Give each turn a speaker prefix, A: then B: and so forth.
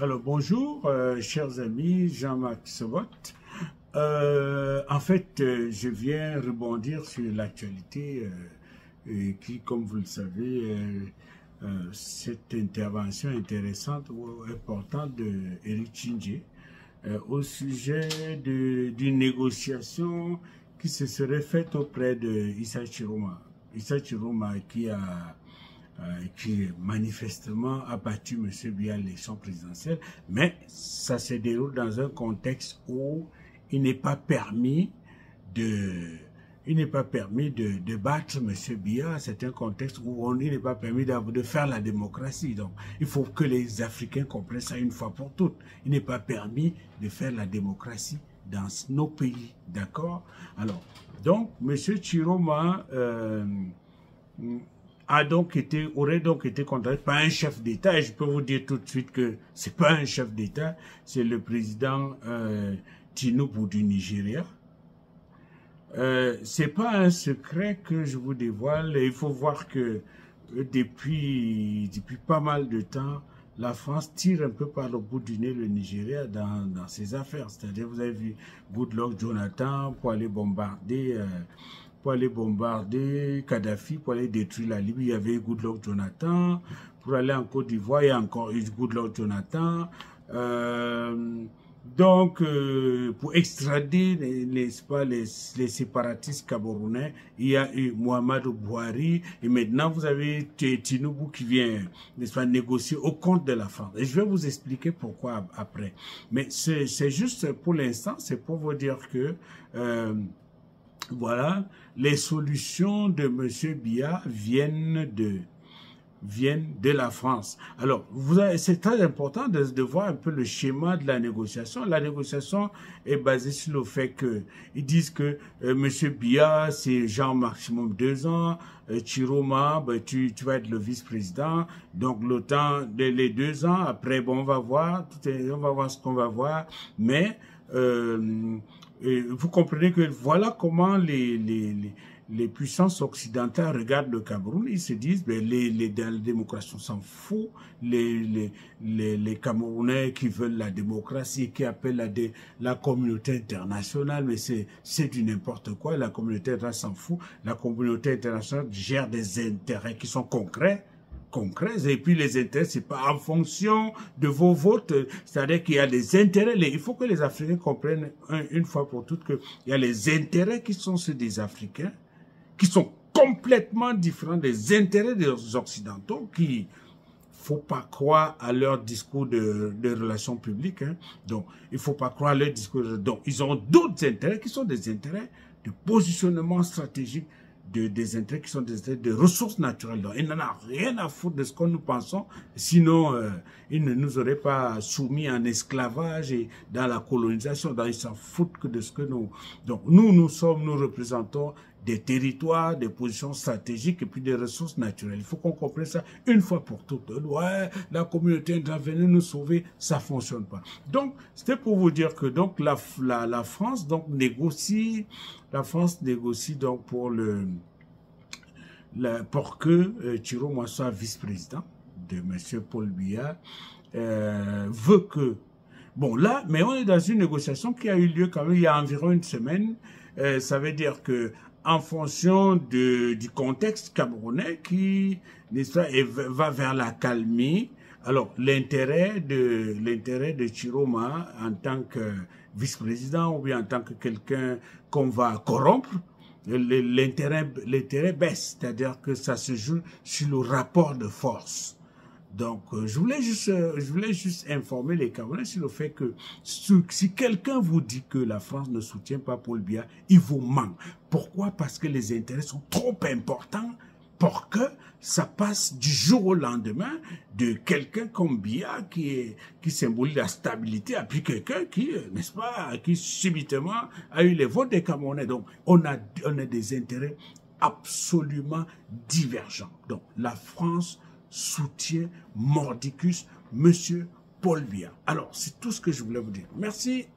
A: Alors bonjour, chers amis, Jean-Marc Sobot. En fait, je viens rebondir sur l'actualité qui, comme vous le savez, cette intervention intéressante ou importante de Éric Tchindjé au sujet d'une négociation qui se serait faite auprès de Issa Chiroma. Issa Chiroma qui manifestement a battu M. Biya à l'élection présidentielle, mais ça se déroule dans un contexte où il n'est pas permis de battre M. Biya. C'est un contexte où il n'est pas permis de faire la démocratie. Donc, il faut que les Africains comprennent ça une fois pour toutes. Il n'est pas permis de faire la démocratie dans nos pays, d'accord? Alors, M. Chiroma aurait donc été contraint par un chef d'État, et je peux vous dire tout de suite que c'est pas un chef d'État, c'est le président Tinubu du Nigeria. C'est pas un secret que je vous dévoile, il faut voir que depuis pas mal de temps, la France tire un peu par le bout du nez le Nigeria dans ses affaires. C'est-à-dire, vous avez vu Goodluck Jonathan pour aller bombarder Kadhafi, pour aller détruire la Libye. Il y avait Goodluck Jonathan. Pour aller en Côte d'Ivoire, il y a encore eu Goodluck Jonathan. Pour extrader les séparatistes camerounais, il y a eu Muhammadu Buhari, et maintenant vous avez Tinubu qui vient, n'est-ce pas, négocier au compte de la France. Et je vais vous expliquer pourquoi après. Mais c'est juste pour l'instant, c'est pour vous dire que voilà, les solutions de M. Biya viennent de la France. Alors, c'est très important de voir un peu le schéma de la négociation. La négociation est basée sur le fait qu'ils disent que M. Biya, c'est genre maximum 2 ans, Chiroma, tu vas être le vice-président, donc le temps les 2 ans, après, bon, on va voir ce qu'on va voir, mais vous comprenez que voilà comment les puissances occidentales regardent le Cameroun. Ils se disent, ben, dans la démocratie, on s'en fout. Les Camerounais qui veulent la démocratie, qui appellent la communauté internationale, mais c'est du n'importe quoi. La communauté internationale s'en fout. La communauté internationale gère des intérêts qui sont concrets, et puis les intérêts, c'est pas en fonction de vos votes, c'est-à-dire qu'il y a des intérêts, il faut que les Africains comprennent une fois pour toutes qu'il y a les intérêts qui sont ceux des Africains, qui sont complètement différents des intérêts des Occidentaux, qui faut pas croire à leur discours de relations publiques, hein. Donc, il faut pas croire à leur discours, donc ils ont d'autres intérêts qui sont des intérêts de positionnement stratégique, des intérêts qui sont des intérêts de ressources naturelles. Donc, il n'en a rien à foutre de ce que nous pensons, sinon il ne nous aurait pas soumis en esclavage et dans la colonisation. Donc, ils s'en foutent que de ce que nous... Donc, nous représentons des territoires, des positions stratégiques et puis des ressources naturelles. Il faut qu'on comprenne ça une fois pour toutes. Ouais, la communauté est venue nous sauver, ça fonctionne pas. Donc, c'était pour vous dire que donc la France donc négocie donc pour que Chiroma soit vice-président de M. Paul Biya, veut que... Bon, là, mais on est dans une négociation qui a eu lieu quand même il y a environ une semaine. Ça veut dire que en fonction du contexte camerounais qui, n'est-ce pas, va vers la calmie. Alors, l'intérêt de Chiroma en tant que vice-président ou bien en tant que quelqu'un qu'on va corrompre, l'intérêt baisse, c'est-à-dire que ça se joue sur le rapport de force. Donc, je voulais juste informer les Camerounais sur le fait que si quelqu'un vous dit que la France ne soutient pas Paul Biya, il vous ment. Pourquoi? Parce que les intérêts sont trop importants pour que ça passe du jour au lendemain de quelqu'un comme Biya qui symbolise la stabilité, et puis quelqu'un qui, n'est-ce pas, qui subitement a eu les votes des Camerounais. Donc, on a des intérêts absolument divergents. Donc, la France soutient mordicus M. Paul Biya. Alors, c'est tout ce que je voulais vous dire. Merci.